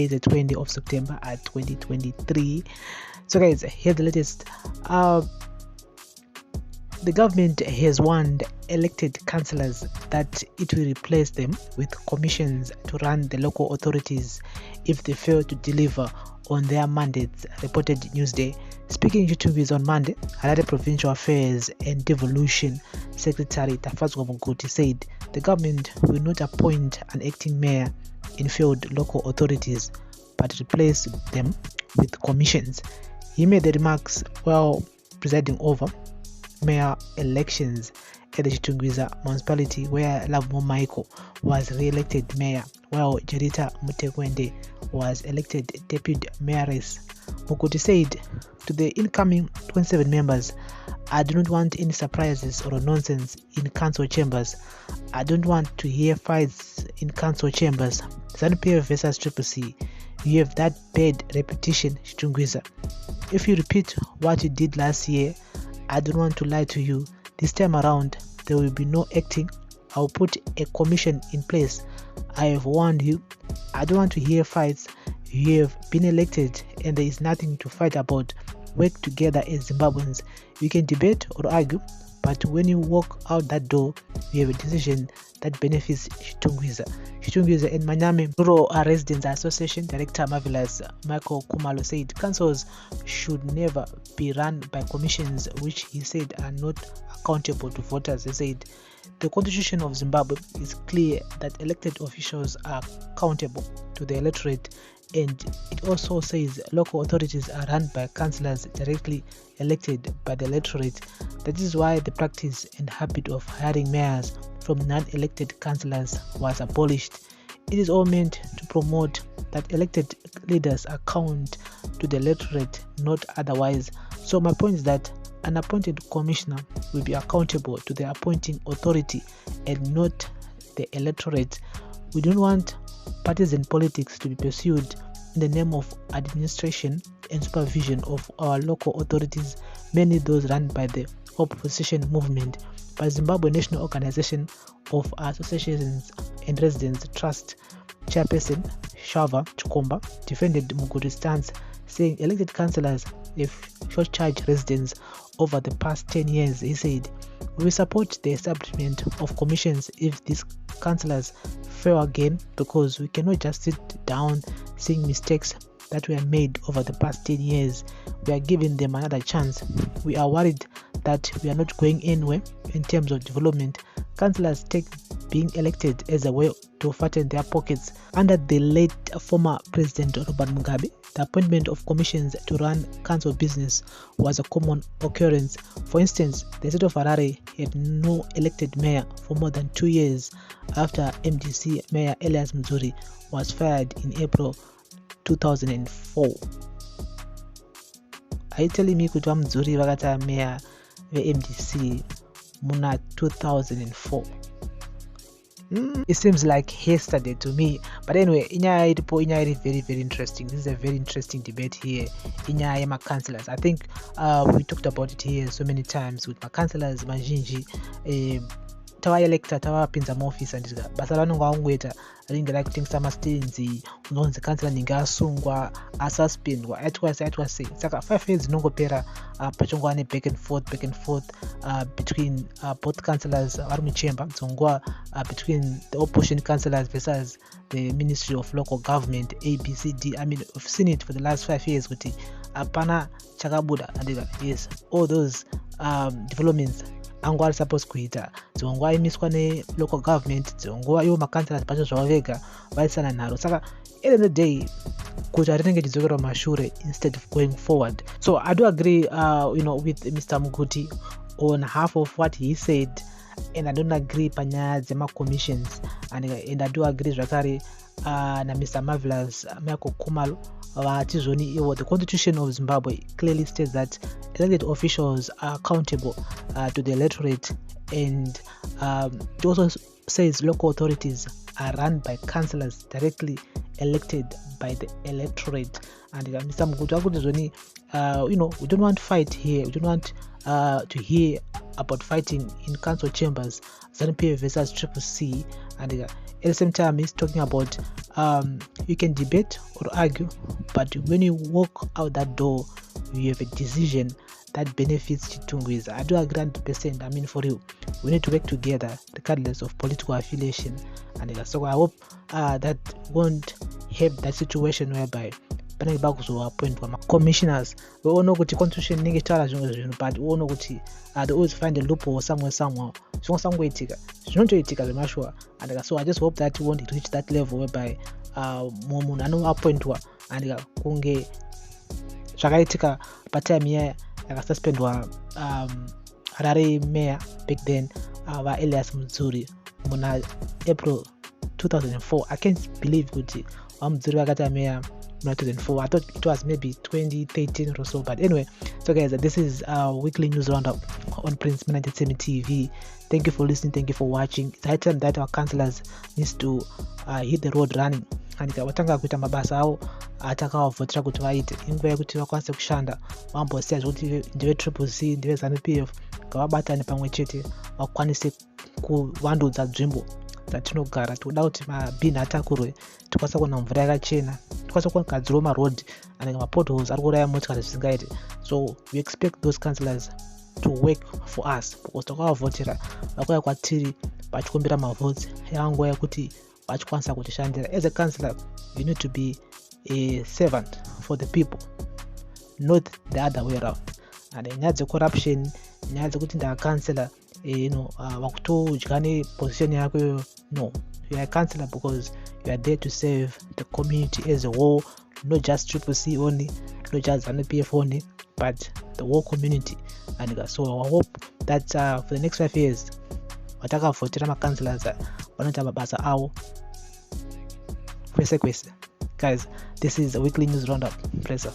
today, the 20th of September 2023. So guys, here's the latest. The government has warned elected councillors that it will replace them with commissions to run the local authorities if they fail to deliver on their mandates, reported Newsday. Speaking Chitungwiza on Monday, Harare Provincial Affairs and Devolution Secretary Tafadzwa Muguti said the government will not appoint an acting mayor in failed local authorities but replace them with commissions. He made the remarks while presiding over mayor elections at the Chitungwiza municipality, where Lavo Michael was re-elected mayor while Jerita Mutekwende was elected deputy mayoress. Muguti said to the incoming 27 members, "I do not want any surprises or nonsense in council chambers. I don't want to hear fights in council chambers. ZANU-PF versus CCC. You have that bad reputation, Chitungwiza. If you repeat what you did last year, I don't want to lie to you. This time around, there will be no acting. I'll put a commission in place. I have warned you. I don't want to hear fights. You have been elected and there is nothing to fight about. Work together as Zimbabweans. You can debate or argue, but when you walk out that door, you have a decision that benefits Chitungwiza." Chitungwiza and Manyame Rural Residents Association Director Marvelous Michael Kumalo said councils should never be run by commissions which he said are not accountable to voters. He said the Constitution of Zimbabwe is clear that elected officials are accountable to the electorate, and it also says local authorities are run by councillors directly elected by the electorate. That is why the practice and habit of hiring mayors from non-elected councillors was abolished. It is all meant to promote that elected leaders account to the electorate, not otherwise. So my point is that an appointed commissioner will be accountable to the appointing authority and not the electorate. We don't want partisan politics to be pursued in the name of administration and supervision of our local authorities, mainly those run by the opposition movement. By Zimbabwe National Organization of Associations and Residents Trust Chairperson Shava Chukomba defended Muguti's stance, saying elected councillors have short-charged residents over the past 10 years. He said, "We will support the establishment of commissions if these councillors fail again, because we cannot just sit down seeing mistakes that were made over the past 10 years. We are giving them another chance. We are worried that we are not going anywhere in terms of development. Councillors take being elected as a way to fatten their pockets." Under the late former President Robert Mugabe, the appointment of commissions to run council business was a common occurrence. For instance, the state of Harare had no elected mayor for more than 2 years after MDC Mayor Elias Mzuri was fired in April 2004. Are you telling me kuti Mzuri vakata mayor ve-MDC muna 2004? It seems like yesterday to me, but anyway, inyaya iri very, very interesting. This is a very interesting debate here. Inyaya ma councillors, I think we talked about it here so many times with my councillors manjinji tawa elector tawa pinza mu office andika basa vanonga vakungoita ringera kutengesa mastenzi, unonzi councillor ninge asungwa asuspendwa aitwa sei. Saka 5 years inongopera pachongova ne back and forth between both councillors vari muchamber, dzongova between the opposition councillors versus the Ministry of Local Government, ABCD. I mean, we've seen it for the last 5 years kuti apana chakabuda andika. Yes, all those developments angwari supposed kuita dzongwa imiswa ne local government, dzongwa iwo makanzlers pacho zvavo vega vaisana nharo. Saka at the end of the day kuti harinenge chidzokera mashure instead of going forward. So I do agree with Mr. Muguti on half of what he said, and I don't agree panyaya dzema commissions, and I do agree zvakare na Mr. Marvelous Michael Kumalo vatizvoni iwo. The Constitution of Zimbabwe clearly states that elected officials are accountable to the electorate, and it also says local authorities are run by councillors directly elected by the electorate. And Mr. Muguti, we don't want fight here. We don't want to hear about fighting in council chambers, ZANU-PF versus Triple C. And at the same time, he's talking about you can debate or argue, but when you walk out that door, you have a decision that benefits Chitungwiza. I do agree 100%. I mean, for you, we need to work together regardless of political affiliation. And so I hope that won't have that situation whereby panenge bakuzoappoint commissioners. We all know that the constitution nenge taura zvimwe zvinhu, but we all know that they always find a loophole somewhere. Zvingosangoitika zvinotoitika zvemashua. And so I just hope that we won't reach that level whereby munhu anoappointwa and kunge zvakaitika patime iya yakasuspendwa Harare mayor back then Elias Mudzuri muna April 2004. I can't believe kuti Mudzuri wakati mayor 2004. I thought it was maybe 2013 or so, but anyway. So guys, this is weekly news roundup on Prince Managed TV. Thank you for listening, thank you for watching. It's high time that our councillors needs to hit the road running. And watanga kuita mabasa awo atakavotera kuti vaite inguva yekuti vakwanise kushanda vambosiya zvekuti ndeve Triple C ndeve ZANU-PF ngavabatane pamwe chete vakwanise kuvandudza nzvimbo dzatinogara. Tinoda kuti mabhini atakurwe, tikwanise kuona mvura yakachena, tikwanise kugadzirawo marodhi and mapotholes ari kuuraya motikari zvisingaite. So we expect those councillors to work for us because takavavhotera vakuya kwatiri vachikumbira mavotes yanguva yekuti vachikwanisa kutishandira. As a councillor, you need to be a servant for the people, not the other way around. And nyaya dzecorruption, nyaya dzekuti ndakancillor vakutodya neposition yako, no. You are a councillor because you are there to serve the community as a whole, not just Triple C only, not just ZANU-PF only, but the whole community. And so I hope that for the next 5 years vatakavhotera macouncillors vanoita mabasa avo kwese kwese. Guys, this is a weekly news roundup. Press up.